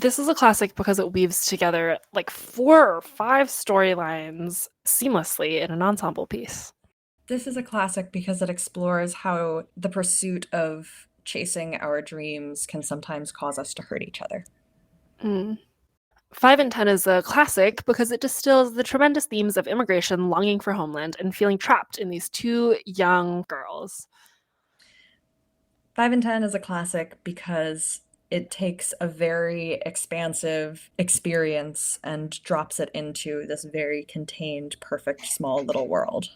This is a classic because it weaves together like 4 or 5 storylines seamlessly in an ensemble piece. This is a classic because it explores how the pursuit of chasing our dreams can sometimes cause us to hurt each other. 5 and 10 is a classic because it distills the tremendous themes of immigration, longing for homeland, and feeling trapped in these 2 young girls. 5 and 10 is a classic because it takes a very expansive experience and drops it into this very contained, perfect, small little world.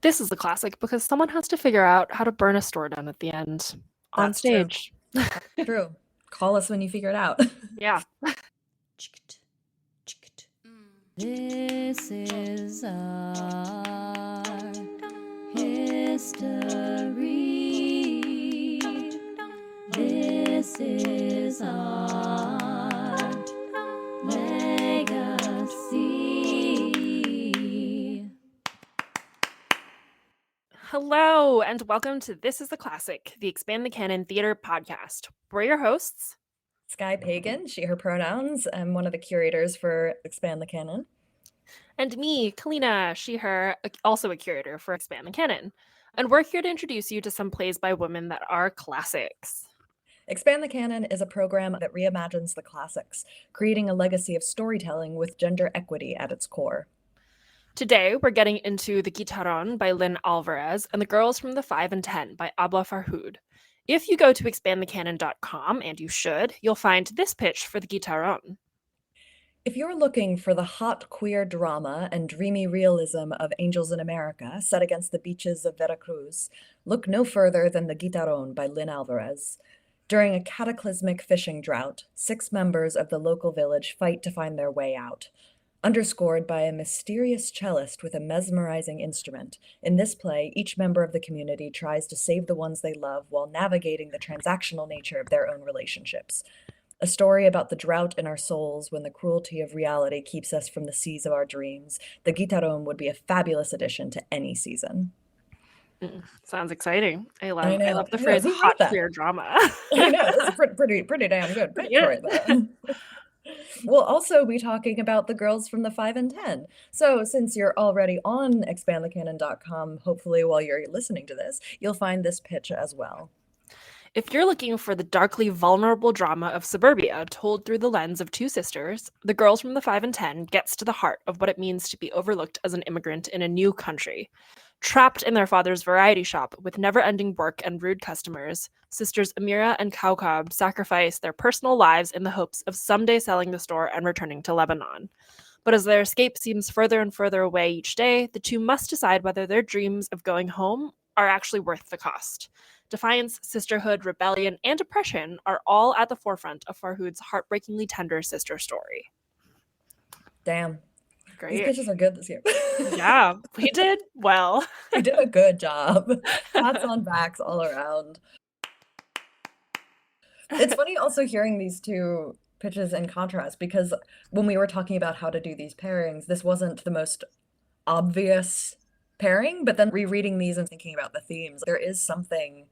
This is a classic because someone has to figure out how to burn a store down at the end on That's stage. True. Call us when you figure it out. Yeah. This is our history. This is our legacy. Hello, and welcome to This is the Classic, the Expand the Canon Theater podcast. We're your hosts. Sky Pagan, she, her pronouns. I'm one of the curators for Expand the Canon. And me, Kalina, she, her, also a curator for Expand the Canon. And we're here to introduce you to some plays by women that are classics. Expand the Canon is a program that reimagines the classics, creating a legacy of storytelling with gender equity at its core. Today, we're getting into The Guitarrón by Lynne Alvarez and The Girls from the 5 and 10 by Abla Farhoud. If you go to expandthecanon.com, and you should, you'll find this pitch for The Guitarrón. If you're looking for the hot queer drama and dreamy realism of Angels in America set against the beaches of Veracruz, look no further than The Guitarrón by Lynne Alvarez. During a cataclysmic fishing drought, 6 members of the local village fight to find their way out. Underscored by a mysterious cellist with a mesmerizing instrument, in this play, each member of the community tries to save the ones they love while navigating the transactional nature of their own relationships. A story about the drought in our souls when the cruelty of reality keeps us from the seas of our dreams. The Guitarrón would be a fabulous addition to any season. Sounds exciting. I love the I phrase know. Who hot wrote that? queer drama. I know, that's pretty damn good pitch right there. We'll also be talking about The Girls from the 5 and 10. So since you're already on expandthecanon.com, hopefully while you're listening to this, you'll find this pitch as well. If you're looking for the darkly vulnerable drama of Suburbia told through the lens of 2 sisters, The Girls from the 5 and 10 gets to the heart of what it means to be overlooked as an immigrant in a new country. Trapped in their father's variety shop with never-ending work and rude customers, sisters Amira and Kaokab sacrifice their personal lives in the hopes of someday selling the store and returning to Lebanon. But as their escape seems further and further away each day, the 2 must decide whether their dreams of going home are actually worth the cost. Defiance, sisterhood, rebellion, and oppression are all at the forefront of Farhoud's heartbreakingly tender sister story. Damn. Great. These pitches are good this year. Yeah, we did well. We did a good job. Pats on backs all around. It's funny also hearing these 2 pitches in contrast, because when we were talking about how to do these pairings, this wasn't the most obvious pairing, but then rereading these and thinking about the themes, there is something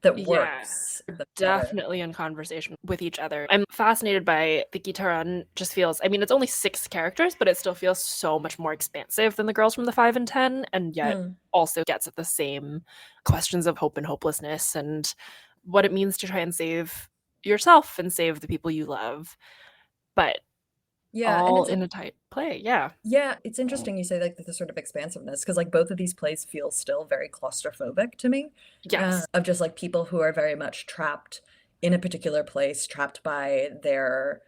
that works. Definitely in conversation with each other. I'm fascinated by The Guitarrón. Just feels, I mean, it's only 6 characters, but it still feels so much more expansive than The Girls from the 5 and 10, and yet also gets at the same questions of hope and hopelessness and what it means to try and save yourself and save the people you love. But all in a tight play. Yeah, it's interesting you say like the sort of expansiveness, because like both of these plays feel still very claustrophobic to me. Yes. Of just like people who are very much trapped in a particular place, trapped by their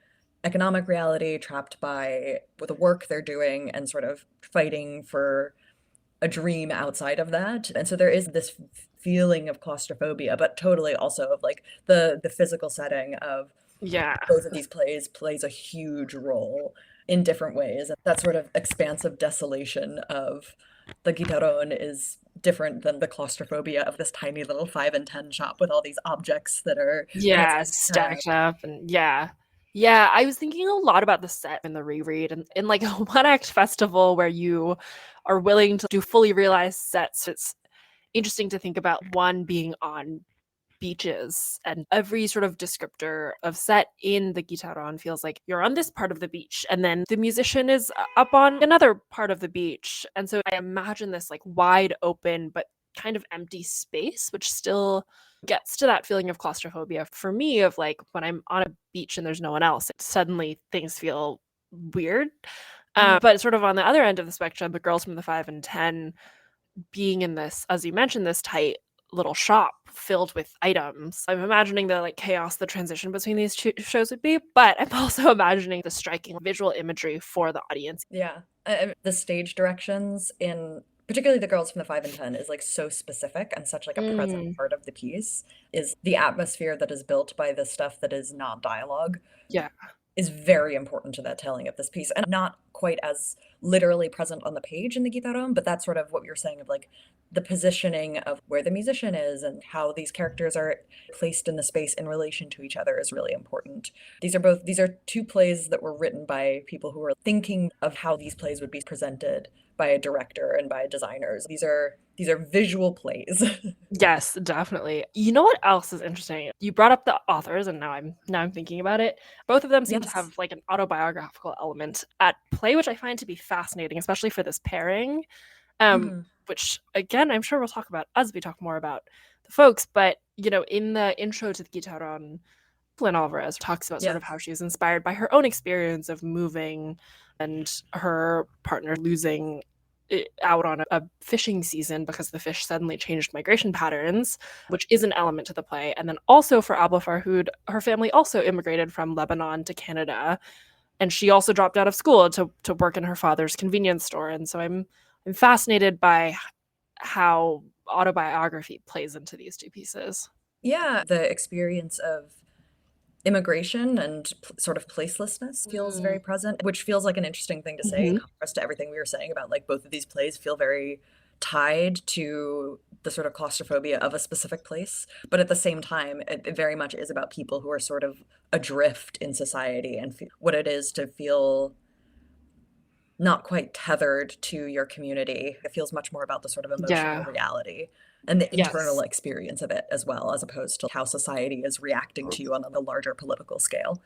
economic reality, trapped by the work they're doing, and sort of fighting for a dream outside of that. And so there is this feeling of claustrophobia, but totally also of like the physical setting of both of these plays a huge role in different ways. That sort of expansive desolation of The Guitarrón is different than the claustrophobia of this tiny little 5 and 10 shop with all these objects that are stacked up. And I was thinking a lot about the set in the reread, and in like a one-act festival where you are willing to do fully realized sets, it's interesting to think about one being on beaches, and every sort of descriptor of set in the Guitarrón feels like you're on this part of the beach and then the musician is up on another part of the beach. And so I imagine this like wide open but kind of empty space, which still gets to that feeling of claustrophobia for me, of like when I'm on a beach and there's no one else, suddenly things feel weird. But sort of on the other end of the spectrum, the girls from the 5 and 10 being in this, as you mentioned, this tight little shop filled with items. I'm imagining the like chaos, the transition between these two shows would be, but I'm also imagining the striking visual imagery for the audience. Yeah. The stage directions in particularly the girls from the 5 and 10 is like so specific and such like a present part of the piece, is the atmosphere that is built by the stuff that is not dialogue Yeah. is very important to that telling of this piece, and not quite as literally present on the page in the Guitarrón, but that's sort of what you're saying of like the positioning of where the musician is and how these characters are placed in the space in relation to each other is really important. These are two plays that were written by people who were thinking of how these plays would be presented by a director and by designers. These are visual plays. Yes, definitely. You know what else is interesting? You brought up the authors, and now I'm thinking about it. Both of them seem to Yes. have like an autobiographical element at play, which I find to be fascinating, especially for this pairing. Which again, I'm sure we'll talk about as we talk more about the folks. But you know, in the intro to the Guitarrón, Lynne Alvarez talks about sort of how she was inspired by her own experience of moving and her partner losing out on a fishing season because the fish suddenly changed migration patterns, which is an element to the play. And then also for Abla Farhoud, her family also immigrated from Lebanon to Canada, and she also dropped out of school to work in her father's convenience store. And so I'm fascinated by how autobiography plays into these two pieces. Yeah, the experience of immigration and sort of placelessness feels very present, which feels like an interesting thing to say in contrast to everything we were saying about like both of these plays feel very tied to the sort of claustrophobia of a specific place. But at the same time, it very much is about people who are sort of adrift in society and what it is to feel not quite tethered to your community. It feels much more about the sort of emotional reality and the internal experience of it as well, as opposed to how society is reacting to you on a larger political scale.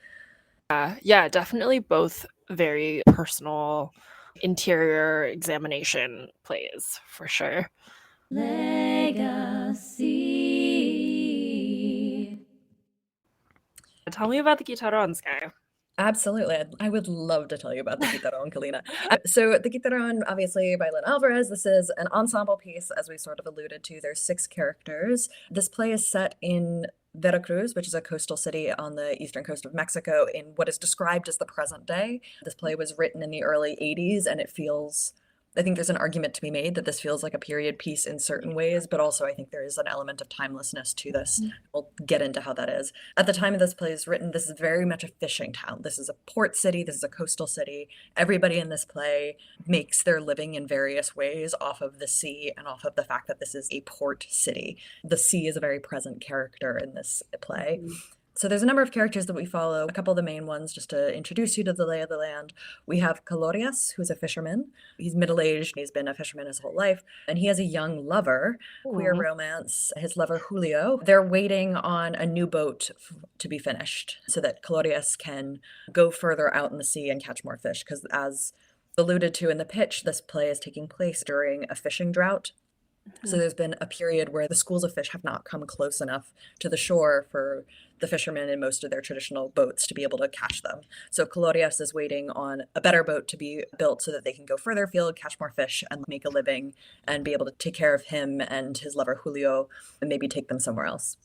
Yeah, definitely both very personal interior examination plays for sure. Legacy. Tell me about the Guitarrón, Sky. Absolutely. I would love to tell you about the Guitarrón, Kalina. So the Guitarrón, obviously by Lynne Alvarez, this is an ensemble piece, as we sort of alluded to. There's 6 characters. This play is set in Veracruz, which is a coastal city on the eastern coast of Mexico, in what is described as the present day. This play was written in the early 80s, and it feels, I think there's an argument to be made that this feels like a period piece in certain ways, but also I think there is an element of timelessness to this. We'll get into how that is. At the time of this play is written, this is very much a fishing town. This is a port city. This is a coastal city. Everybody in this play makes their living in various ways off of the sea and off of the fact that this is a port city. The sea is a very present character in this play. So there's a number of characters that we follow. A couple of the main ones, just to introduce you to the lay of the land. We have Calorias, who's a fisherman. He's middle-aged. He's been a fisherman his whole life. And he has a young lover, queer romance, his lover Julio. They're waiting on a new boat to be finished so that Calorias can go further out in the sea and catch more fish. Because as alluded to in the pitch, this play is taking place during a fishing drought. So there's been a period where the schools of fish have not come close enough to the shore for the fishermen in most of their traditional boats to be able to catch them. So Calorias is waiting on a better boat to be built so that they can go further afield, catch more fish, and make a living, and be able to take care of him and his lover Julio, and maybe take them somewhere else.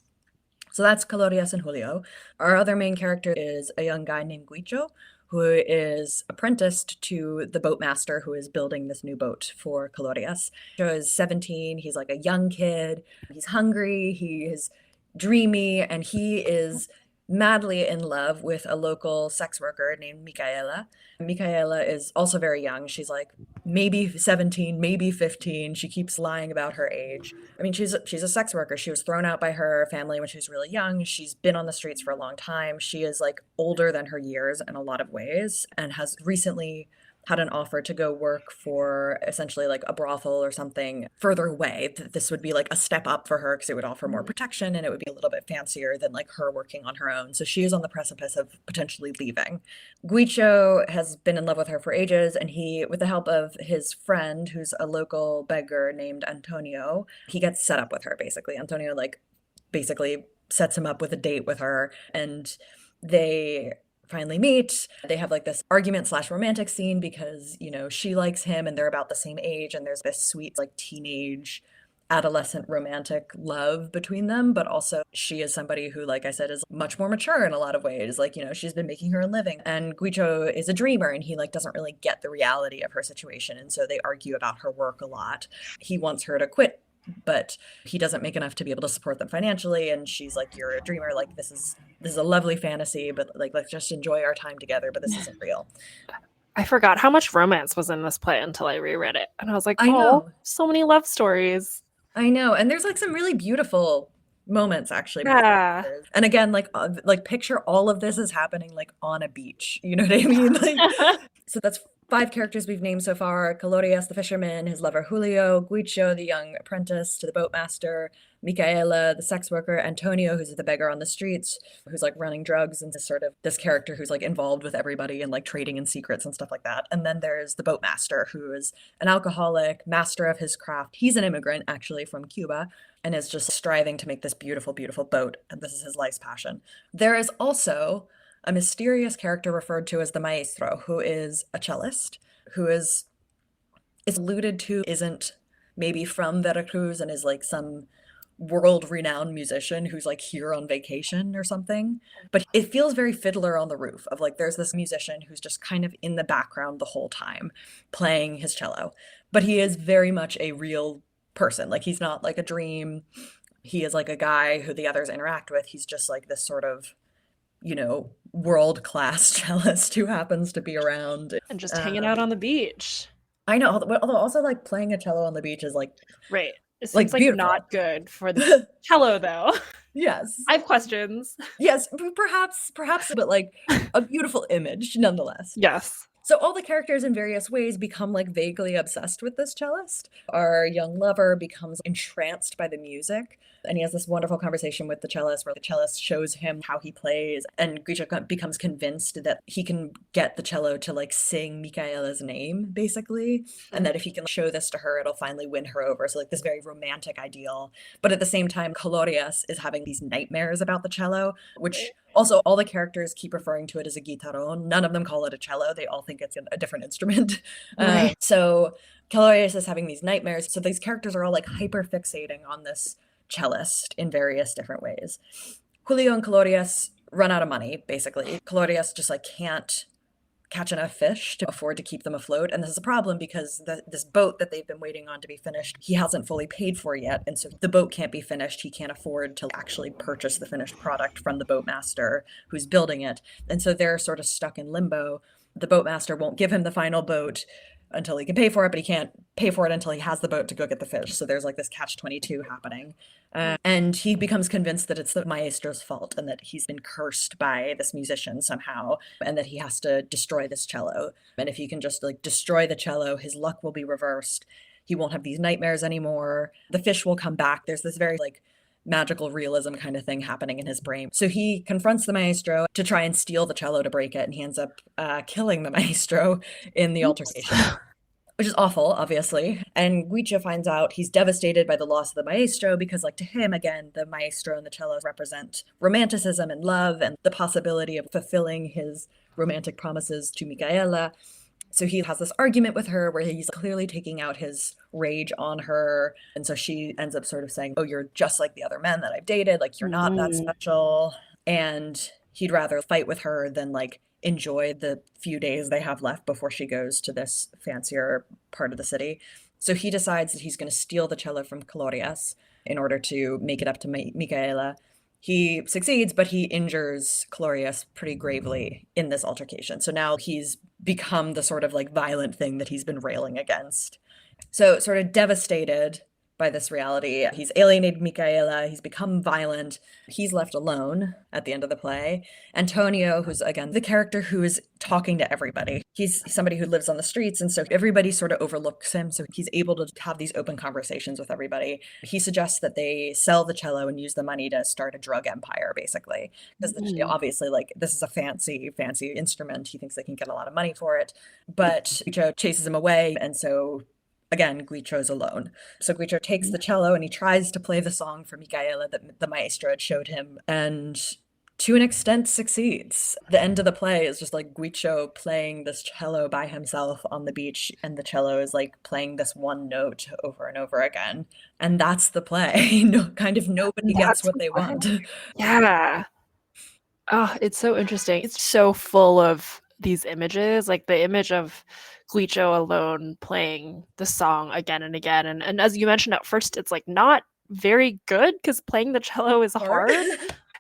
So that's Calorias and Julio. Our other main character is a young guy named Guicho, who is apprenticed to the boatmaster who is building this new boat for Calorias. Guicho is 17. He's like a young kid. He's hungry. He is dreamy, and he is madly in love with a local sex worker named Micaela. Micaela is also very young. She's like maybe 17, maybe 15. She keeps lying about her age. I mean, she's a sex worker. She was thrown out by her family when she was really young. She's been on the streets for a long time. She is like older than her years in a lot of ways and has recently had an offer to go work for essentially like a brothel or something further away. This would be like a step up for her because it would offer more protection and it would be a little bit fancier than like her working on her own. So she is on the precipice of potentially leaving. Guicho has been in love with her for ages, and he, with the help of his friend, who's a local beggar named Antonio, he gets set up with her basically. Antonio like basically sets him up with a date with her, and they finally meet. They have like this argument slash romantic scene because, you know, she likes him and they're about the same age, and there's this sweet like teenage adolescent romantic love between them. But also she is somebody who, like I said, is much more mature in a lot of ways. Like, you know, she's been making her own living, and Guicho is a dreamer and he like doesn't really get the reality of her situation, and so they argue about her work a lot. He wants her to quit, but he doesn't make enough to be able to support them financially, and she's like, you're a dreamer, like this is a lovely fantasy, but like let's just enjoy our time together, but this isn't real. I forgot how much romance was in this play until I reread it, and I was like, I know. so many love stories. I know, and there's like some really beautiful moments actually. Yeah. And again, like picture all of this is happening like on a beach, you know what I mean? Like, so that's 5 characters we've named so far: Calorias the fisherman, his lover Julio, Guicho the young apprentice to the boatmaster, Micaela the sex worker, Antonio who's the beggar on the streets, who's like running drugs, and this character who's like involved with everybody and like trading in secrets and stuff like that. And then there's the boatmaster, who is an alcoholic, master of his craft. He's an immigrant actually from Cuba, and is just striving to make this beautiful, beautiful boat, and this is his life's passion. There is also a mysterious character referred to as the maestro, who is a cellist, who is alluded to isn't maybe from Veracruz and is like some world-renowned musician who's like here on vacation or something. But it feels very Fiddler on the Roof, of like there's this musician who's just kind of in the background the whole time playing his cello. But he is very much a real person. Like he's not like a dream. He is like a guy who the others interact with. He's just like this sort of, you know, world-class cellist who happens to be around. And just hanging out on the beach. I know, although also like playing a cello on the beach is like... Right. It seems like not good for the cello though. Yes. I have questions. Yes, perhaps, but like a beautiful image nonetheless. Yes. So all the characters in various ways become like vaguely obsessed with this cellist. Our young lover becomes entranced by the music, and he has this wonderful conversation with the cellist where the cellist shows him how he plays, and Guicho becomes convinced that he can get the cello to like sing Micaela's name basically, and that if he can show this to her, it'll finally win her over. So like this very romantic ideal. But at the same time, Calorias is having these nightmares about the cello, which also all the characters keep referring to it as a guitarrón. None of them call it a cello. They all think it's a different instrument. Right. So Calorias is having these nightmares. So these characters are all like hyper fixating on this cellist in various different ways. Julio and Calorias run out of money, basically. Calorias just like can't catch enough fish to afford to keep them afloat. And this is a problem because this boat that they've been waiting on to be finished, he hasn't fully paid for yet. And so the boat can't be finished. He can't afford to actually purchase the finished product from the boatmaster who's building it. And so they're sort of stuck in limbo. The boatmaster won't give him the final boat until he can pay for it, but he can't pay for it until he has the boat to go get the fish. So there's like this catch-22 happening. And he becomes convinced that it's the maestro's fault and that he's been cursed by this musician somehow, and that he has to destroy this cello. And if he can just like destroy the cello, his luck will be reversed. He won't have these nightmares anymore. The fish will come back. There's this very like magical realism kind of thing happening in his brain. So he confronts the maestro to try and steal the cello to break it, and he ends up killing the maestro in the altercation. Which is awful, obviously. And Guicho finds out. He's devastated by the loss of the maestro because, like, to him, again, the maestro and the cello represent romanticism and love and the possibility of fulfilling his romantic promises to Micaela. So he has this argument with her where he's clearly taking out his rage on her. And so she ends up sort of saying, oh, you're just like the other men that I've dated. Like, you're not that special. And he'd rather fight with her than, like, enjoy the few days they have left before she goes to this fancier part of the city. So he decides that he's going to steal the cello from Calorias in order to make it up to Micaela. He succeeds, but he injures Calorias pretty gravely in this altercation. So now he's become the sort of like violent thing that he's been railing against. So sort of devastated by this reality. He's alienated Micaela, he's become violent, he's left alone at the end of the play. Antonio, who's again the character who is talking to everybody, he's somebody who lives on the streets, and so everybody sort of overlooks him, so he's able to have these open conversations with everybody. He suggests that they sell the cello and use the money to start a drug empire, basically, because obviously, like, this is a fancy instrument. He thinks they can get a lot of money for it, but Guicho chases him away, and so again, Guicho's alone. So Guicho takes the cello and he tries to play the song for Micaela that the maestro had showed him, and to an extent succeeds. The end of the play is just like Guicho playing this cello by himself on the beach, and the cello is like playing this one note over and over again. And that's the play. Kind of nobody gets what they want. Yeah. Oh, it's so interesting. It's so full of these images, like the image of Guicho alone playing the song again and again. And as you mentioned at first, it's like not very good because playing the cello is hard.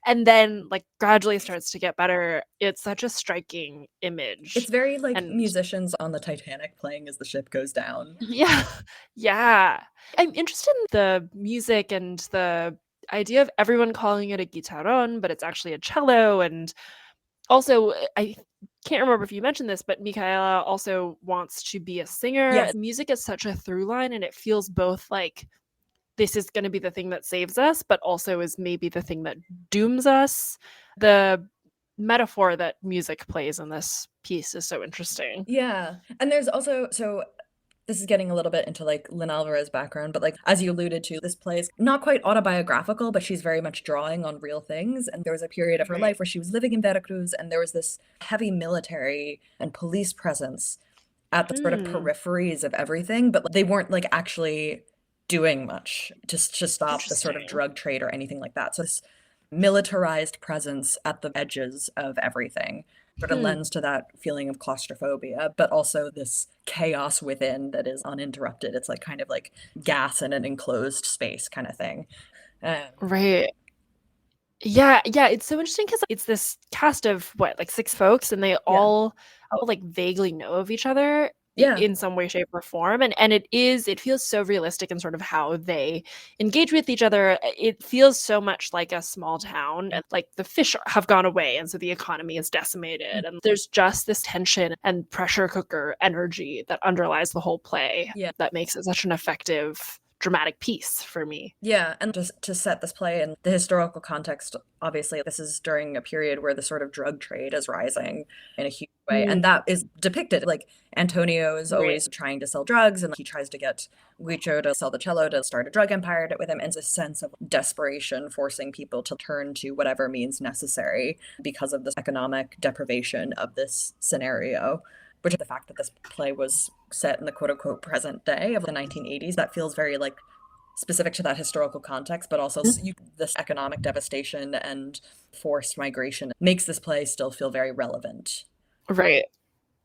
And then like gradually starts to get better. It's such a striking image. It's very like musicians on the Titanic playing as the ship goes down. Yeah. Yeah. I'm interested in the music and the idea of everyone calling it a guitarrón, but it's actually a cello. And also, I can't remember if you mentioned this, but Micaela also wants to be a singer. Yes. Music is such a through line, and it feels both like this is going to be the thing that saves us, but also is maybe the thing that dooms us. The metaphor that music plays in this piece is so interesting. Yeah. And there's also, so this is getting a little bit into like Lynne Alvarez background, but like as you alluded to, this play is not quite autobiographical, but she's very much drawing on real things. And there was a period of her life where she was living in Veracruz, and there was this heavy military and police presence at the sort of peripheries of everything, but they weren't like actually doing much to stop the sort of drug trade or anything like that. So this militarized presence at the edges of everything sort of lends to that feeling of claustrophobia, but also this chaos within that is uninterrupted. It's like kind of like gas in an enclosed space kind of thing. Right. Yeah, it's so interesting because it's this cast of what, like 6 folks, and they all like vaguely know of each other in some way, shape, or form. And it feels so realistic in sort of how they engage with each other. It feels so much like a small town, and like the fish have gone away, and so the economy is decimated. And there's just this tension and pressure cooker energy that underlies the whole play that makes it such an effective dramatic piece for me. Yeah, and just to set this play in the historical context, obviously this is during a period where the sort of drug trade is rising in a huge way, and that is depicted. Like Antonio is always trying to sell drugs, and he tries to get Guicho to sell the cello to start a drug empire with him, and it's a sense of desperation forcing people to turn to whatever means necessary because of this economic deprivation of this scenario. Which is the fact that this play was set in the quote-unquote present day of the 1980s, that feels very like specific to that historical context, but also this economic devastation and forced migration makes this play still feel very relevant. Right.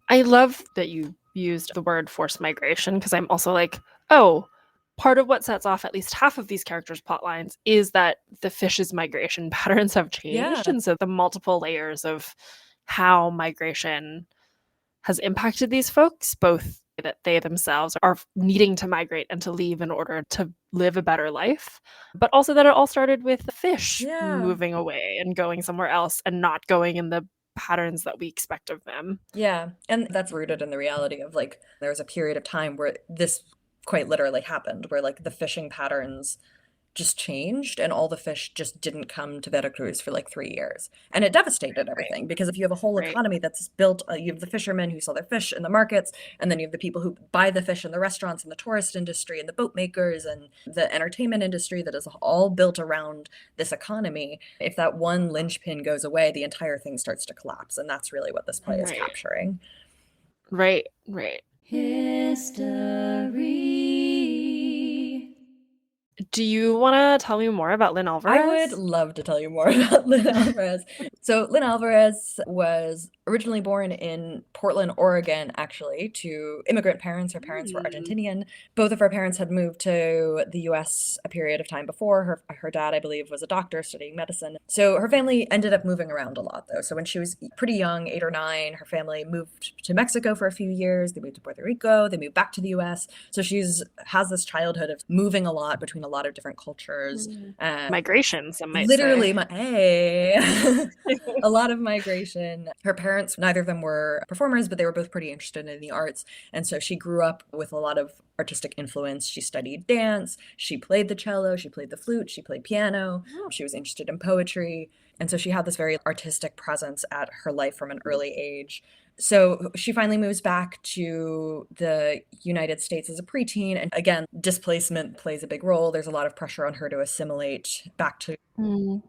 I love that you used the word forced migration, because I'm also like, oh, part of what sets off at least half of these characters' plot lines is that the fish's migration patterns have changed. And so the multiple layers of how migration has impacted these folks, both that they themselves are needing to migrate and to leave in order to live a better life, but also that it all started with the fish moving away and going somewhere else and not going in the patterns that we expect of them. Yeah, and that's rooted in the reality of like there was a period of time where this quite literally happened, where like the fishing patterns just changed and all the fish just didn't come to Veracruz for like 3 years. And it devastated everything because if you have a whole economy that's built, you have the fishermen who sell their fish in the markets, and then you have the people who buy the fish in the restaurants and the tourist industry and the boat makers and the entertainment industry that is all built around this economy. If that one linchpin goes away, the entire thing starts to collapse. And that's really what this play is capturing. Right. History. Do you want to tell me more about Lynne Alvarez? I would love to tell you more about Lynne Alvarez. So Lynne Alvarez was originally born in Portland, Oregon, actually, to immigrant parents. Her parents were Argentinian. Both of her parents had moved to the US a period of time before. Her dad, I believe, was a doctor studying medicine. So her family ended up moving around a lot, though. So when she was pretty young, 8 or 9, her family moved to Mexico for a few years. They moved to Puerto Rico. They moved back to the US. So has this childhood of moving a lot between a lot of different cultures. Migration, some might Literally, say. a lot of migration. Her parents, neither of them were performers, but they were both pretty interested in the arts. And so she grew up with a lot of artistic influence. She studied dance, she played the cello, she played the flute, she played piano, she was interested in poetry. And so she had this very artistic presence at her life from an early age. So she finally moves back to the United States as a preteen. And again, displacement plays a big role. There's a lot of pressure on her to assimilate back to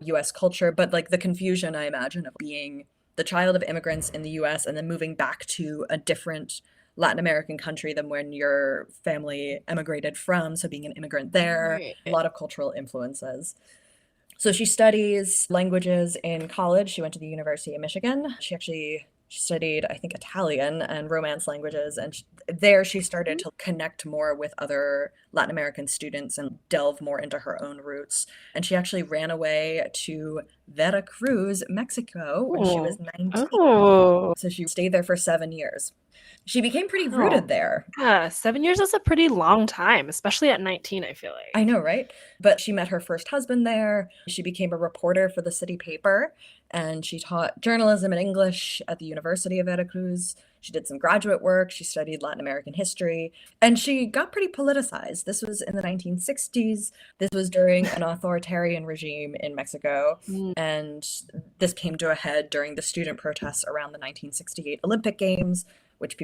US culture. But like the confusion, I imagine, of being the child of immigrants in the US and then moving back to a different Latin American country than when your family emigrated from. So being an immigrant there, a lot of cultural influences. So she studies languages in college. She went to the University of Michigan. She studied, I think, Italian and Romance languages. And there she started to connect more with other Latin American students and delve more into her own roots. And she actually ran away to Veracruz, Mexico, when she was 19. So she stayed there for 7 years. She became pretty rooted there. Yeah, 7 years is a pretty long time, especially at 19, I feel like. I know, right? But she met her first husband there. She became a reporter for the city paper, and she taught journalism and English at the University of Veracruz. She did some graduate work. She studied Latin American history, and she got pretty politicized. This was in the 1960s. This was during an authoritarian regime in Mexico, and this came to a head during the student protests around the 1968 Olympic Games, which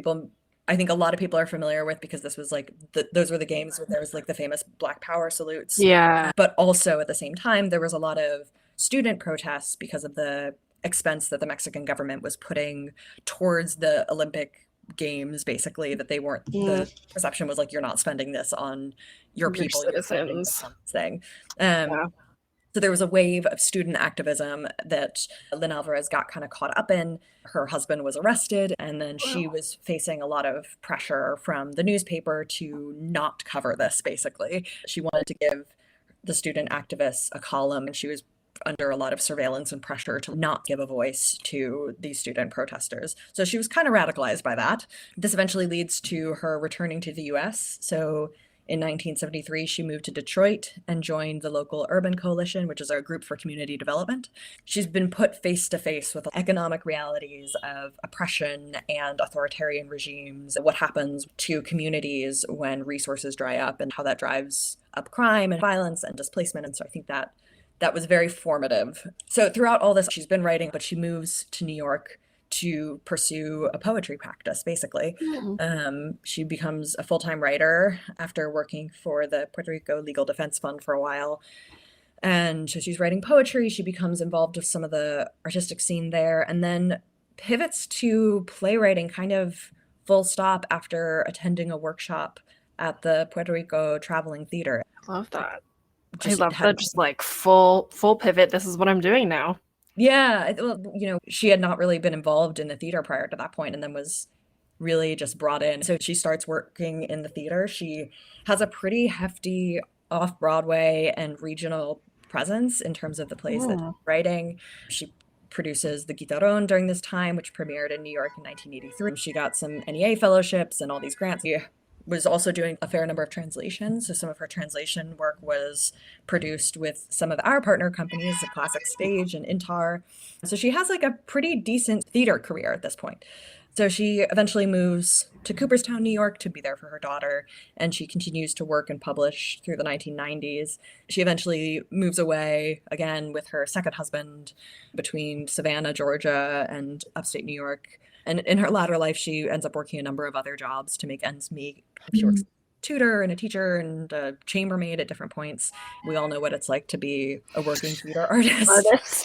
I think a lot of people are familiar with because this was like, those were the games where there was like the famous Black Power salutes. Yeah. But also at the same time, there was a lot of student protests because of the expense that the Mexican government was putting towards the Olympic Games, basically, that they weren't, the perception was like, you're not spending this on your people, citizens. Thing. So there was a wave of student activism that Lynne Alvarez got kind of caught up in. Her husband was arrested, and then she was facing a lot of pressure from the newspaper to not cover this, basically. She wanted to give the student activists a column, and she was under a lot of surveillance and pressure to not give a voice to these student protesters. So she was kind of radicalized by that. This eventually leads to her returning to the US. So in 1973, she moved to Detroit and joined the local Urban Coalition, which is our group for community development. She's been put face to face with economic realities of oppression and authoritarian regimes, what happens to communities when resources dry up and how that drives up crime and violence and displacement. And so I think that was very formative. So throughout all this, she's been writing, but she moves to New York to pursue a poetry practice, basically. She becomes a full-time writer after working for the Puerto Rico Legal Defense Fund for a while. And so she's writing poetry. She becomes involved with some of the artistic scene there, and then pivots to playwriting kind of full stop after attending a workshop at the Puerto Rico Traveling Theater. I love that. I love that, just like full pivot. This is what I'm doing now. Yeah, well, she had not really been involved in the theater prior to that point, and then was really just brought in. So she starts working in the theater. She has a pretty hefty off-Broadway and regional presence in terms of the plays that she's writing. She produces the Guitarrón during this time, which premiered in New York in 1983. She got some NEA fellowships and all these grants. She was also doing a fair number of translations. So some of her translation work was produced with some of our partner companies, the Classic Stage and Intar. So she has like a pretty decent theater career at this point. So she eventually moves to Cooperstown, New York to be there for her daughter, and she continues to work and publish through the 1990s. She eventually moves away again with her second husband between Savannah, Georgia, and upstate New York. And in her latter life, she ends up working a number of other jobs to make ends meet. She works as a tutor and a teacher and a chambermaid at different points. We all know what it's like to be a working theater artist.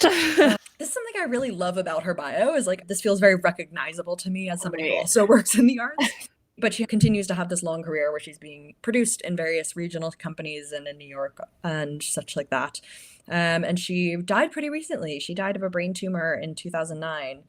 This is something I really love about her bio, is like, this feels very recognizable to me as somebody who also works in the arts. But she continues to have this long career where she's being produced in various regional companies and in New York and such like that. And she died pretty recently. She died of a brain tumor in 2009.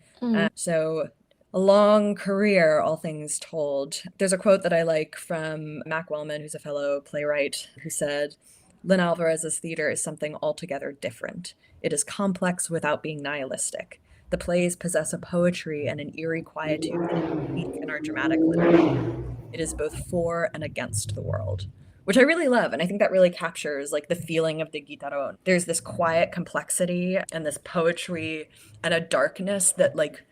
So a long career, all things told. There's a quote that I like from Mac Wellman, who's a fellow playwright, who said, Lynne Alvarez's theater is something altogether different. It is complex without being nihilistic. The plays possess a poetry and an eerie quietude that is unique in our dramatic literature. It is both for and against the world, which I really love. And I think that really captures like the feeling of the Guitarrón. There's this quiet complexity and this poetry and a darkness that like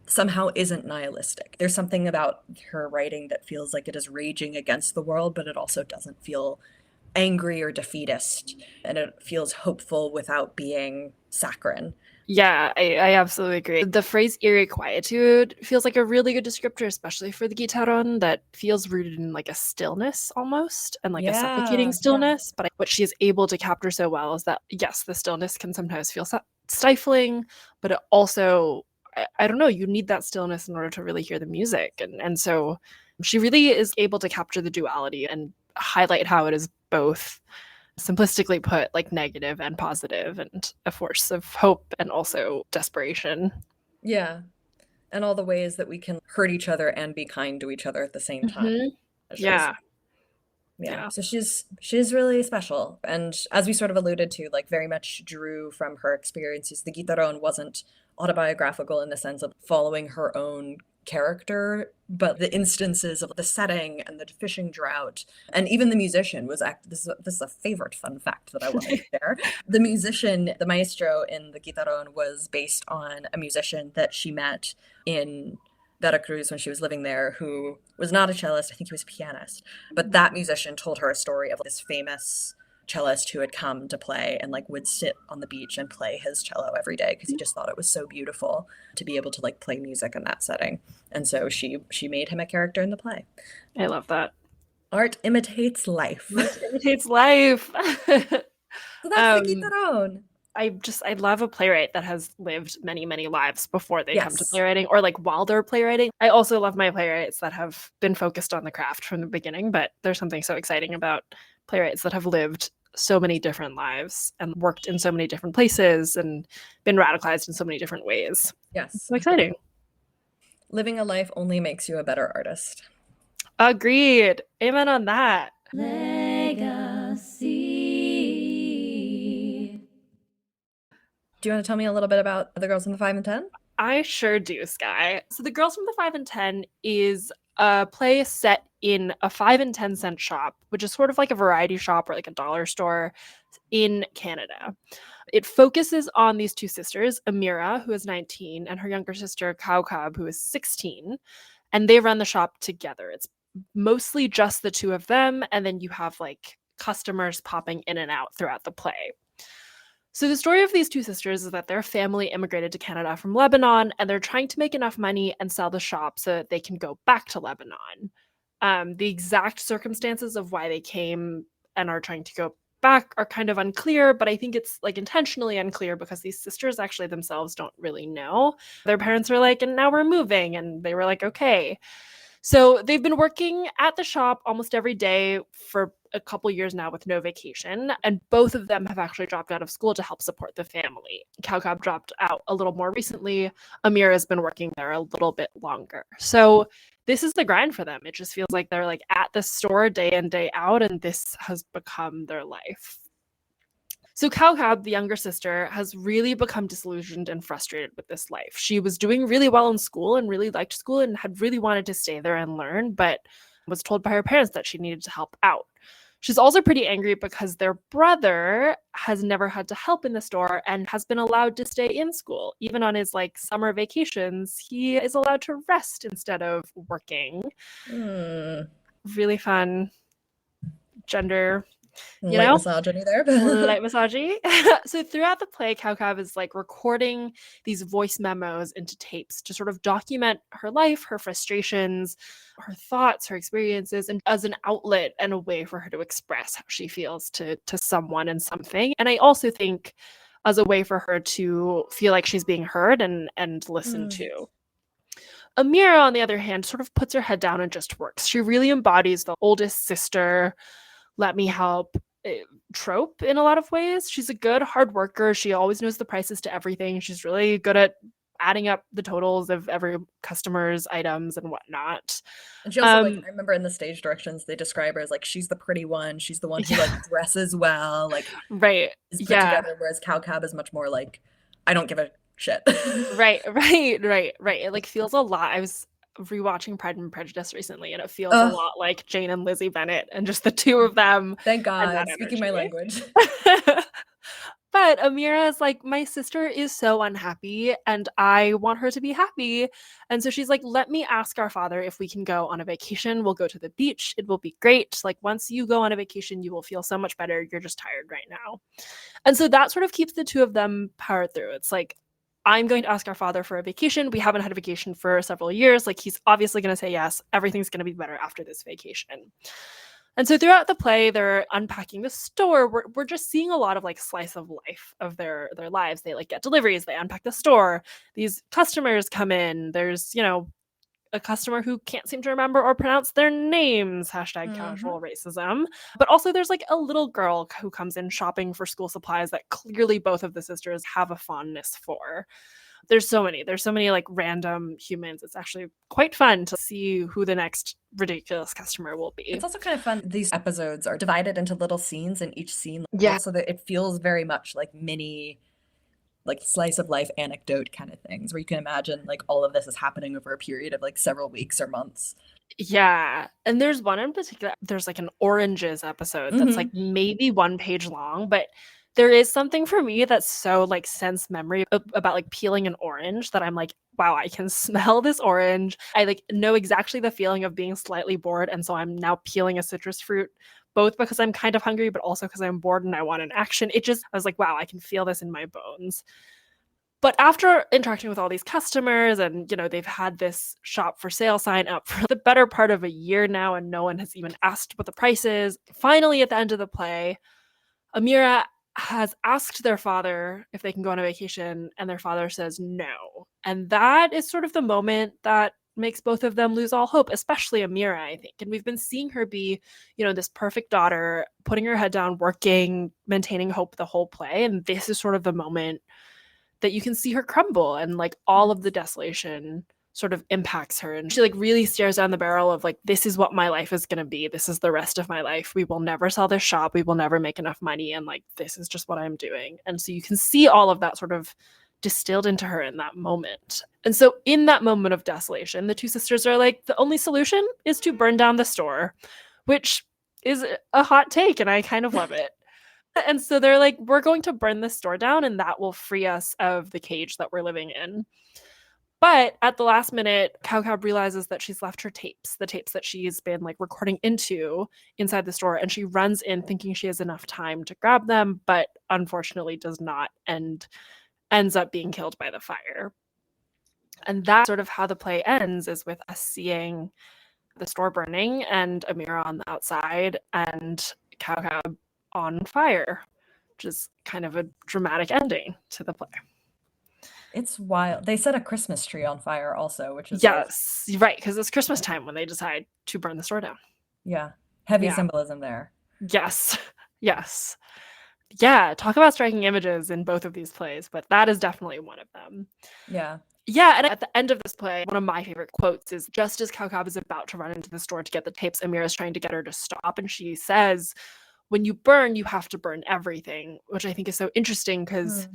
somehow isn't nihilistic. There's something about her writing that feels like it is raging against the world, but it also doesn't feel angry or defeatist. And it feels hopeful without being saccharine. Yeah, I absolutely agree. The phrase eerie quietude feels like a really good descriptor, especially for the Guitarrón, that feels rooted in like a stillness almost and like a suffocating stillness. But what she is able to capture so well is that, yes, the stillness can sometimes feel stifling, but it also, I don't know, you need that stillness in order to really hear the music. And so she really is able to capture the duality and highlight how it is both, simplistically put, like negative and positive, and a force of hope and also desperation. Yeah. And all the ways that we can hurt each other and be kind to each other at the same time. Yeah. So she's really special. And as we sort of alluded to, like very much drew from her experiences. The Guitarrón wasn't autobiographical in the sense of following her own character, but the instances of the setting and the fishing drought, and even the musician was this is a favorite fun fact that I want to share. The musician, the maestro in the Guitarrón, was based on a musician that she met in Veracruz when she was living there, who was not a cellist. I think he was a pianist. But that musician told her a story of this famous cellist who had come to play and like would sit on the beach and play his cello every day because he just thought it was so beautiful to be able to like play music in that setting. And so she made him a character in the play. I love that. Art imitates life. Art imitates life. So that's the Guitarrón. I love a playwright that has lived many, many lives before they come to playwriting, or like while they're playwriting. I also love my playwrights that have been focused on the craft from the beginning, but there's something so exciting about playwrights that have lived so many different lives and worked in so many different places and been radicalized in so many different ways. Yes. It's so exciting. Living a life only makes you a better artist. Agreed. Amen on that. Legacy. Do you want to tell me a little bit about The Girls from the 5 and 10? I sure do, Sky. So The Girls from the 5 and 10 is a play set in a 5 and 10 cent shop, which is sort of like a variety shop or like a dollar store in Canada. It focuses on these two sisters, Amira, who is 19, and her younger sister, Kaokab, who is 16, and they run the shop together. It's mostly just the two of them, and then you have like customers popping in and out throughout the play. So the story of these two sisters is that their family immigrated to Canada from Lebanon, and they're trying to make enough money and sell the shop so that they can go back to Lebanon. The exact circumstances of why they came and are trying to go back are kind of unclear, but I think it's like intentionally unclear because these sisters actually themselves don't really know. Their parents were like, and now we're moving, and they were like, okay. So they've been working at the shop almost every day for a couple years now with no vacation, and both of them have actually dropped out of school to help support the family. Kaokab dropped out a little more recently. Amira has been working there a little bit longer. So this is the grind for them. It just feels like they're like at the store day in, day out, and this has become their life. So Kaokab, the younger sister, has really become disillusioned and frustrated with this life. She was doing really well in school and really liked school and had really wanted to stay there and learn, but was told by her parents that she needed to help out. She's also pretty angry because their brother has never had to help in the store and has been allowed to stay in school. Even on his like summer vacations, he is allowed to rest instead of working. Really fun gender, light misogyny there. Light misogyny. So throughout the play, Kaokab is like recording these voice memos into tapes to sort of document her life, her frustrations, her thoughts, her experiences, and as an outlet and a way for her to express how she feels to someone and something. And I also think as a way for her to feel like she's being heard and listened to. Amira, on the other hand, sort of puts her head down and just works. She really embodies the oldest sister, let me help. trope in a lot of ways. She's a good hard worker. She always knows the prices to everything. She's really good at adding up the totals of every customer's items and whatnot. And she also, like, I remember in the stage directions, they describe her as like, she's the pretty one. She's the one who like dresses well, like right. is put Yeah. together, whereas Kaokab is much more like, I don't give a shit. Right. It like feels a lot. I was rewatching Pride and Prejudice recently, and it feels a lot like Jane and Lizzie Bennet and just the two of them. Thank and God, that speaking my energy. language. But Amira is like, my sister is so unhappy and I want her to be happy. And so she's like, let me ask our father if we can go on a vacation. We'll go to the beach. It will be great. Like, once you go on a vacation, you will feel so much better. You're just tired right now. And so that sort of keeps the two of them powered through. It's like, I'm going to ask our father for a vacation. We haven't had a vacation for several years. Like, he's obviously going to say yes. Everything's going to be better after this vacation. And so throughout the play, they're unpacking the store. We're just seeing a lot of like slice of life of their lives. They like get deliveries, they unpack the store. These customers come in. There's, a customer who can't seem to remember or pronounce their names, #casual racism. But also there's like a little girl who comes in shopping for school supplies that clearly both of the sisters have a fondness for. There's so many like random humans. It's actually quite fun to see who the next ridiculous customer will be. It's also kind of fun. These episodes are divided into little scenes, and each scene, so that it feels very much like mini, like slice of life anecdote kind of things, where you can imagine like all of this is happening over a period of like several weeks or months. Yeah. And there's one in particular, there's like an oranges episode that's like maybe 1 page long, but there is something for me that's so like sense memory about like peeling an orange that I'm like, wow, I can smell this orange. I like know exactly the feeling of being slightly bored. And so I'm now peeling a citrus fruit, both because I'm kind of hungry, but also because I'm bored and I want an action. I was like, wow, I can feel this in my bones. But after interacting with all these customers and, they've had this shop for sale sign up for the better part of a year now, and no one has even asked what the price is. Finally, at the end of the play, Amira has asked their father if they can go on a vacation, and their father says no. And that is sort of the moment that makes both of them lose all hope, especially Amira, I think. And we've been seeing her be, this perfect daughter, putting her head down, working, maintaining hope the whole play. And this is sort of the moment that you can see her crumble, and like all of the desolation sort of impacts her, and she like really stares down the barrel of like, this is what my life is going to be. This is the rest of my life. We will never sell this shop. We will never make enough money. And like, this is just what I'm doing. And so you can see all of that sort of distilled into her in that moment. And so in that moment of desolation, the two sisters are like, the only solution is to burn down the store, which is a hot take, and I kind of love it. And so they're like, we're going to burn this store down, and that will free us of the cage that we're living in. But at the last minute, Kaokab realizes that she's left her tapes, the tapes that she's been like recording inside the store, and she runs in thinking she has enough time to grab them, but unfortunately does not, and ends up being killed by the fire. And that's sort of how the play ends, is with us seeing the store burning and Amira on the outside and Kaokab on fire, which is kind of a dramatic ending to the play. It's wild. They set a Christmas tree on fire also, which is yes, right, because it's Christmas time when they decide to burn the store down. Yeah, heavy symbolism there. Yes. Yeah, talk about striking images in both of these plays, but that is definitely one of them. Yeah, and at the end of this play, one of my favorite quotes is, just as Kaokab is about to run into the store to get the tapes, Amira's trying to get her to stop, and she says, when you burn, you have to burn everything, which I think is so interesting, because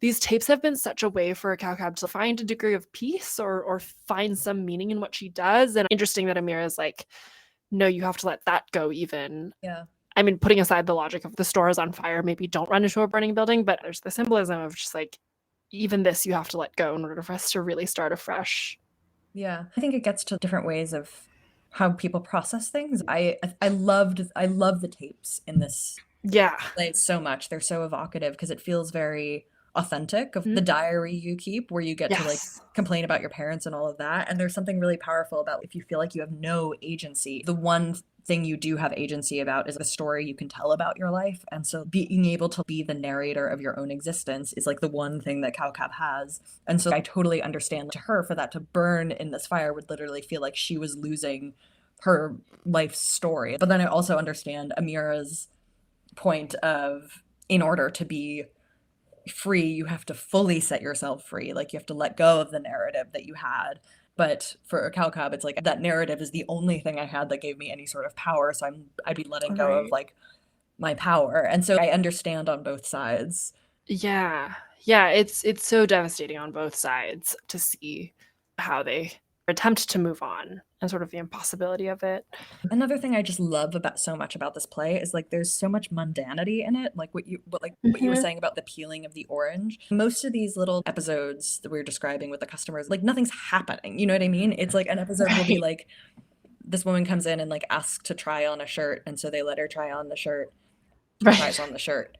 these tapes have been such a way for Kaokab to find a degree of peace or find some meaning in what she does. And interesting that Amira's like, no, you have to let that go even. Yeah. I mean, putting aside the logic of the store is on fire, maybe don't run into a burning building, but there's the symbolism of just like, even this you have to let go in order for us to really start afresh. Yeah. I think it gets to different ways of how people process things. I love the tapes in this play so much. They're so evocative because it feels very authentic of the diary you keep, where you get to like complain about your parents and all of that. And there's something really powerful about if you feel like you have no agency, the one thing you do have agency about is the story you can tell about your life. And so being able to be the narrator of your own existence is like the one thing that Kaokab has. And so I totally understand to her, for that to burn in this fire would literally feel like she was losing her life story. But then I also understand Amira's point of, in order to be free, you have to fully set yourself free. Like, you have to let go of the narrative that you had. But for Kaokab, it's like that narrative is the only thing I had that gave me any sort of power. So I'd be letting go of Right. like my power. And so I understand on both sides. Yeah. Yeah, it's so devastating on both sides to see how they attempt to move on and sort of the impossibility of it. Another thing I just love about so much about this play is like there's so much mundanity in it. Like what you were Mhm. saying about the peeling of the orange. Most of these little episodes that we are describing with the customers, like nothing's happening. You know what I mean? It's like an episode will be Right. like this woman comes in and like asks to try on a shirt, and so they let her try on the shirt. She tries Right. on the shirt.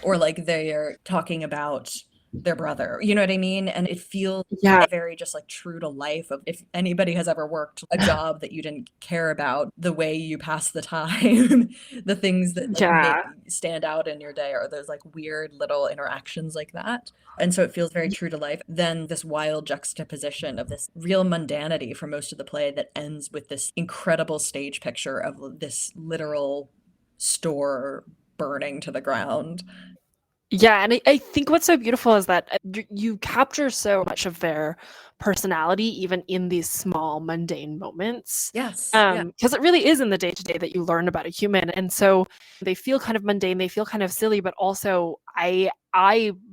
Or like they're talking about their brother. You know what I mean? And it feels Yeah. very just like true to life. Of if anybody has ever worked a job that you didn't care about, the way you pass the time, the things that like make Yeah. stand out in your day are those like weird little interactions like that. And so it feels very true to life. Then this wild juxtaposition of this real mundanity for most of the play that ends with this incredible stage picture of this literal store burning to the ground. Yeah, and I think what's so beautiful is that you capture so much of their personality even in these small mundane moments. Yes. Yeah. Because it really is in the day to day that you learn about a human, and so they feel kind of mundane, they feel kind of silly, but also I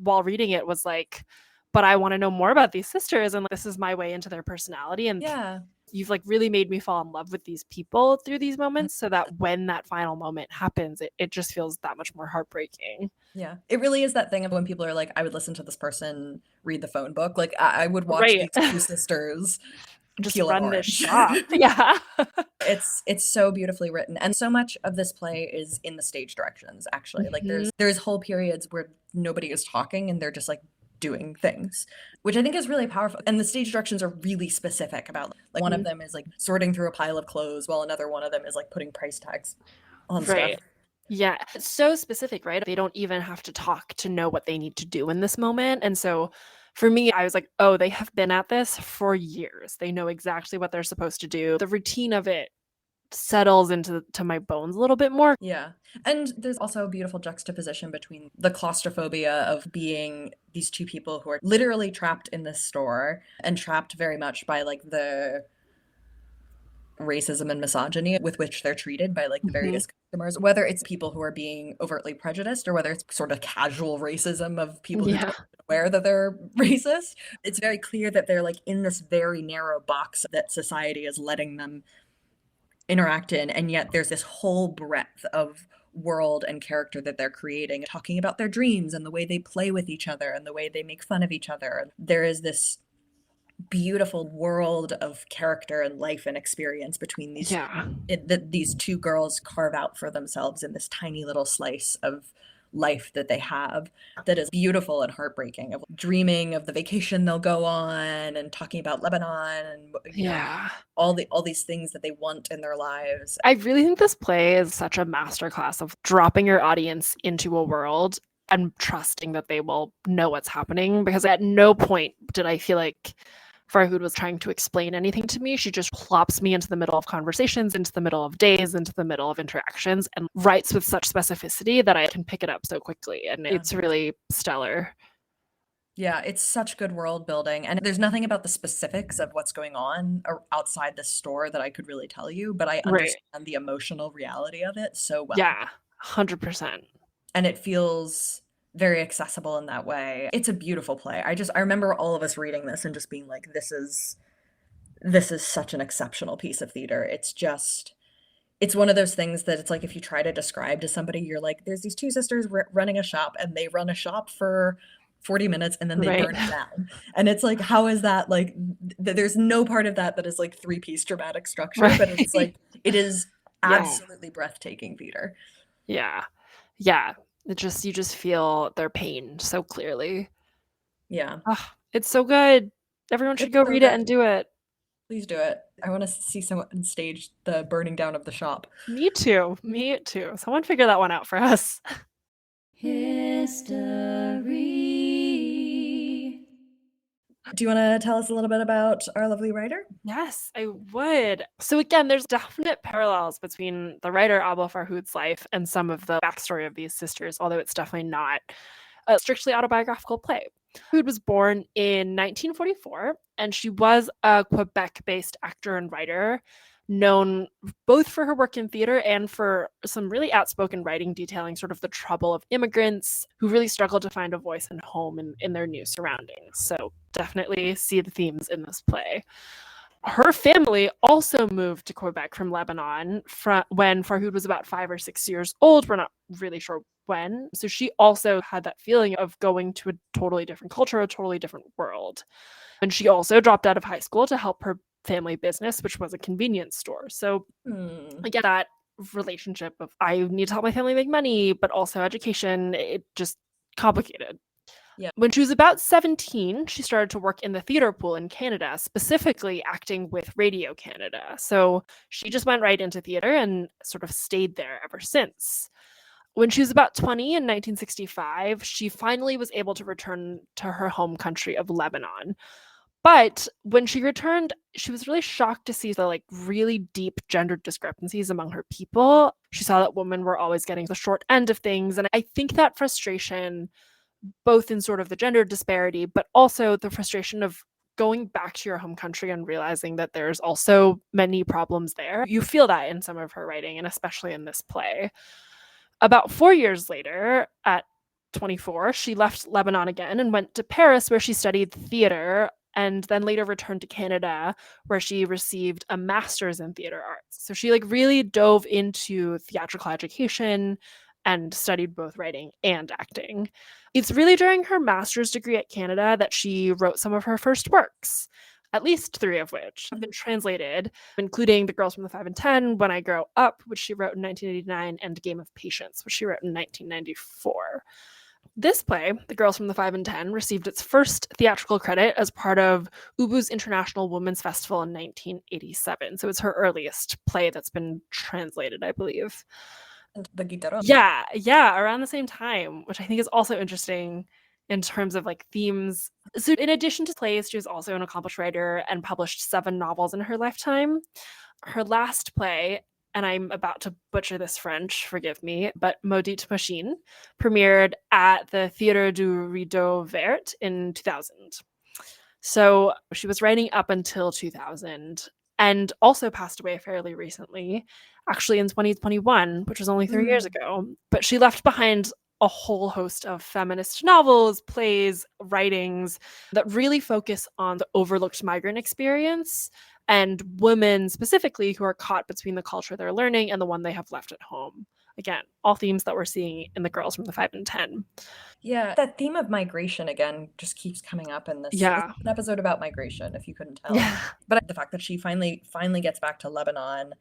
while reading it was like, but I want to know more about these sisters, and like, this is my way into their personality, and Yeah. you've like really made me fall in love with these people through these moments, so that when that final moment happens, it just feels that much more heartbreaking. Yeah. It really is that thing of when people are like, I would listen to this person read the phone book. Like I would watch Right. these two sisters Just peel an run this orange. shop. Yeah. It's so beautifully written. And so much of this play is in the stage directions, actually. Like Mhm. there's whole periods where nobody is talking and they're just like doing things, which I think is really powerful. And the stage directions are really specific about like one of Mhm. them is like sorting through a pile of clothes while another one of them is like putting price tags on stuff. Right. Yeah. It's so specific, right? They don't even have to talk to know what they need to do in this moment. And so for me, I was like, oh, they have been at this for years. They know exactly what they're supposed to do. The routine of it settles into my bones a little bit more. Yeah. And there's also a beautiful juxtaposition between the claustrophobia of being these two people who are literally trapped in this store and trapped very much by like the racism and misogyny with which they're treated by like the Mhm. various customers, whether it's people who are being overtly prejudiced or whether it's sort of casual racism of people who Yeah. don't aware that they're racist. It's very clear that they're like in this very narrow box that society is letting them interact in, and yet there's this whole breadth of world and character that they're creating, talking about their dreams and the way they play with each other and the way they make fun of each other. There is this beautiful world of character and life and experience between these Yeah. that these two girls carve out for themselves in this tiny little slice of life that they have that is beautiful and heartbreaking, of dreaming of the vacation they'll go on and talking about Lebanon and Yeah. all these things that they want in their lives. I really think this play is such a masterclass of dropping your audience into a world and trusting that they will know what's happening, because at no point did I feel like Farhoud was trying to explain anything to me. She just plops me into the middle of conversations, into the middle of days, into the middle of interactions, and writes with such specificity that I can pick it up so quickly. And Yeah. it's really stellar. Yeah, it's such good world building, and there's nothing about the specifics of what's going on outside the store that I could really tell you, but I Right. understand the emotional reality of it so well. Yeah. 100%. And it feels very accessible in that way. It's a beautiful play. I remember all of us reading this and just being like, this is such an exceptional piece of theater. It's one of those things that it's like if you try to describe to somebody, you're like, there's these two sisters running a shop and they run a shop for 40 minutes and then they Right. burn it down. And it's like, how is that like, there's no part of that that is like three-piece dramatic structure, but Right. it's like, it is Yeah. absolutely breathtaking theater. Yeah. Yeah. You just feel their pain so clearly. Yeah, Ah, it's so good. Everyone should it's go so read it good. and do it. Please do it. I want to see someone stage the burning down of the shop. Me too. Me too. Someone figure that one out for us. History. Do you want to tell us a little bit about our lovely writer? Yes, I would. So again, there's definite parallels between the writer Abla Farhoud's life and some of the backstory of these sisters, although it's definitely not a strictly autobiographical play. Farhoud was born in 1944, and she was a Quebec-based actor and writer, known both for her work in theater and for some really outspoken writing detailing sort of the trouble of immigrants who really struggle to find a voice and home in their new surroundings. So definitely see the themes in this play. Her family also moved to Quebec from Lebanon when Farhoud was about 5 or 6 years old. We're not really sure when. So she also had that feeling of going to a totally different culture, a totally different world. And she also dropped out of high school to help her family business, which was a convenience store. So I get that relationship of I need to help my family make money, but also education. It just complicated. Yeah. When she was about 17, she started to work in the theater pool in Canada, specifically acting with Radio Canada. So she just went right into theater and sort of stayed there ever since. When she was about 20 in 1965, she finally was able to return to her home country of Lebanon. But when she returned, she was really shocked to see the like really deep gender discrepancies among her people. She saw that women were always getting the short end of things. And I think that frustration, both in sort of the gender disparity, but also the frustration of going back to your home country and realizing that there's also many problems there. You feel that in some of her writing, and especially in this play. About 4 years later, at 24, she left Lebanon again and went to Paris, where she studied theater and then later returned to Canada, where she received a master's in theater arts. So she like really dove into theatrical education and studied both writing and acting. It's really during her master's degree at Canada that she wrote some of her first works, at least three of which have been translated, including The Girls from the 5 and 10, When I Grow Up, which she wrote in 1989, and Game of Patience, which she wrote in 1994. This play, The Girls from the 5 and 10, received its first theatrical credit as part of Ubu's International Women's Festival in 1987. So it's her earliest play that's been translated, I believe. And the Guitarrón. Yeah, around the same time, which I think is also interesting in terms of like themes. So in addition to plays, she was also an accomplished writer and published 7 novels in her lifetime. Her last play, and I'm about to butcher this French, forgive me, but Maudite Machine, premiered at the Théâtre du Rideau Vert in 2000. So she was writing up until 2000 and also passed away fairly recently, actually in 2021, which was only 3 years ago. But she left behind a whole host of feminist novels, plays, writings that really focus on the overlooked migrant experience and women specifically who are caught between the culture they're learning and the one they have left at home. Again, all themes that we're seeing in The Girls from the 5 and 10. Yeah, that theme of migration again just keeps coming up in this. Yeah. This is an episode about migration, if you couldn't tell. Yeah. But the fact that she finally gets back to Lebanon,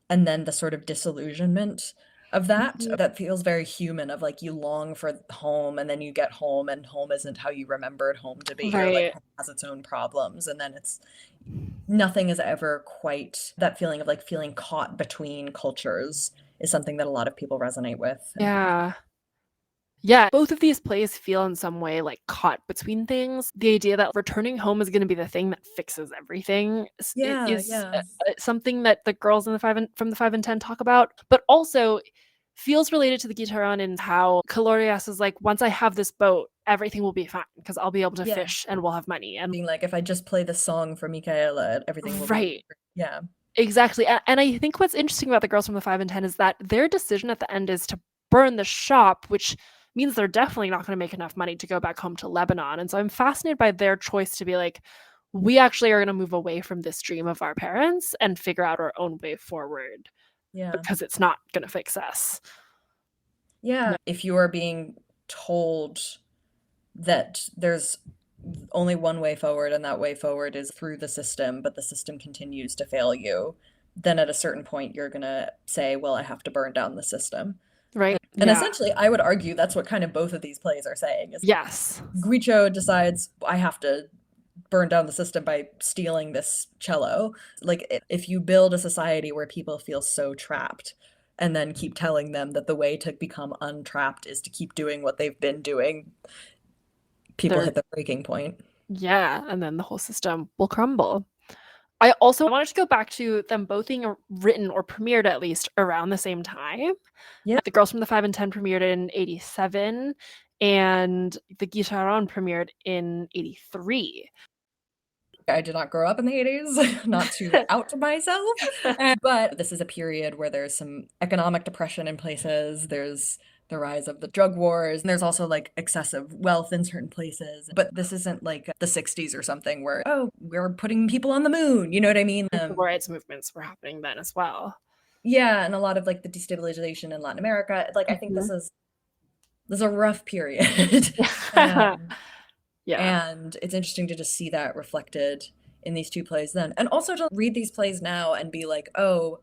and then the sort of disillusionment of that, that feels very human, of like you long for home and then you get home and home isn't how you remembered home to be, or like Right. home has its own problems, and then it's nothing is ever quite that feeling of like feeling caught between cultures is something that a lot of people resonate with. Yeah. Yeah, both of these plays feel in some way like caught between things. The idea that returning home is going to be the thing that fixes everything is something that the girls in the from the 5 and 10 talk about, but also feels related to the Guitarrón in how Calorias is like, once I have this boat, everything will be fine because I'll be able to fish and we'll have money. And being like, if I just play the song for Michaela, everything will right. be yeah. Exactly. And I think what's interesting about the girls from the 5 and 10 is that their decision at the end is to burn the shop, which means they're definitely not going to make enough money to go back home to Lebanon. And so I'm fascinated by their choice to be like, we actually are going to move away from this dream of our parents and figure out our own way forward. Yeah. Because it's not going to fix us. Yeah. If you are being told that there's only one way forward and that way forward is through the system, but the system continues to fail you, then at a certain point you're going to say, well, I have to burn down the system. Right. And essentially, I would argue that's what kind of both of these plays are saying. Is yes. Guicho decides, I have to burn down the system by stealing this cello. Like, if you build a society where people feel so trapped and then keep telling them that the way to become untrapped is to keep doing what they've been doing, people hit the breaking point. Yeah, and then the whole system will crumble. I also wanted to go back to them both being written or premiered at least around the same time. Yeah. The Girls from the 5 and 10 premiered in 87 and the Guitarrón premiered in 83. I did not grow up in the 80s, not to out myself, but this is a period where there's some economic depression in places. There's the rise of the drug wars, and there's also like excessive wealth in certain places. But this isn't like the 60s or something where, oh, we're putting people on the moon. You know what I mean? Civil rights movements were happening then as well. Yeah, and a lot of like the destabilization in Latin America. Like I think this is a rough period. Yeah. And it's interesting to just see that reflected in these two plays then. And also to read these plays now and be like, oh,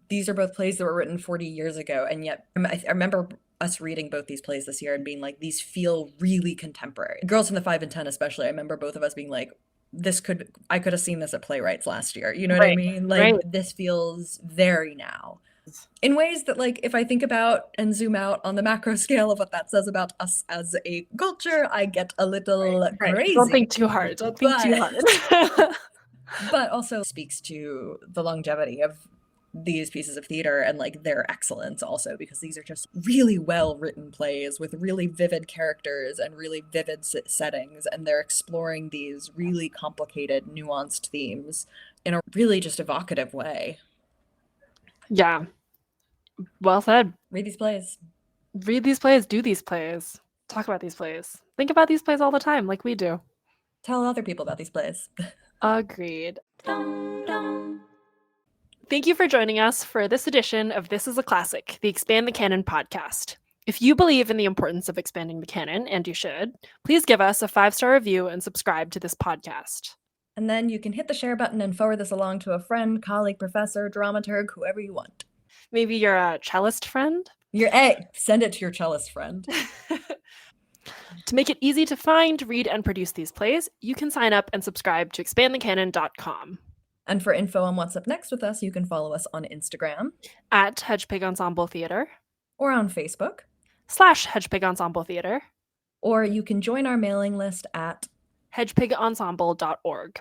these are both plays that were written 40 years ago. And yet I remember us reading both these plays this year and being like, these feel really contemporary. Girls from the 5 and 10 especially, I remember both of us being like, I could have seen this at Playwrights last year. You know what I mean? Like this feels very now. In ways that, like, if I think about and zoom out on the macro scale of what that says about us as a culture, I get a little crazy. Don't think too hard. Don't think too hard. But also speaks to the longevity of these pieces of theater and like their excellence also, because these are just really well written plays with really vivid characters and really vivid settings, and they're exploring these really complicated, nuanced themes in a really just evocative way. Yeah. Well said. Read these plays. Read these plays, do these plays, talk about these plays, think about these plays all the time like we do. Tell other people about these plays. Agreed. Thank you for joining us for this edition of This is a Classic, the Expand the Canon podcast. If you believe in the importance of expanding the canon, and you should, please give us a 5-star review and subscribe to this podcast. And then you can hit the share button and forward this along to a friend, colleague, professor, dramaturg, whoever you want. Maybe your cellist friend? Send it to your cellist friend. To make it easy to find, read, and produce these plays, you can sign up and subscribe to expandthecanon.com. And for info on what's up next with us, you can follow us on Instagram at Hedgepig Ensemble Theater, or on Facebook /Hedgepig Ensemble Theater, or you can join our mailing list at hedgepigensemble.org.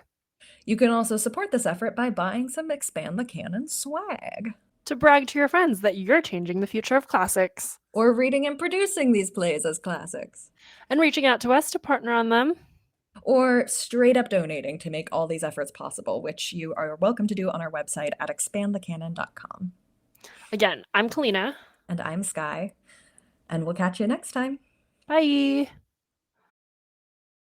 You can also support this effort by buying some Expand the Canon swag. To brag to your friends that you're changing the future of classics. Or reading and producing these plays as classics. And reaching out to us to partner on them. Or straight up donating to make all these efforts possible, which you are welcome to do on our website at expandthecanon.com. Again, I'm Kalina. And I'm Sky. And we'll catch you next time. Bye.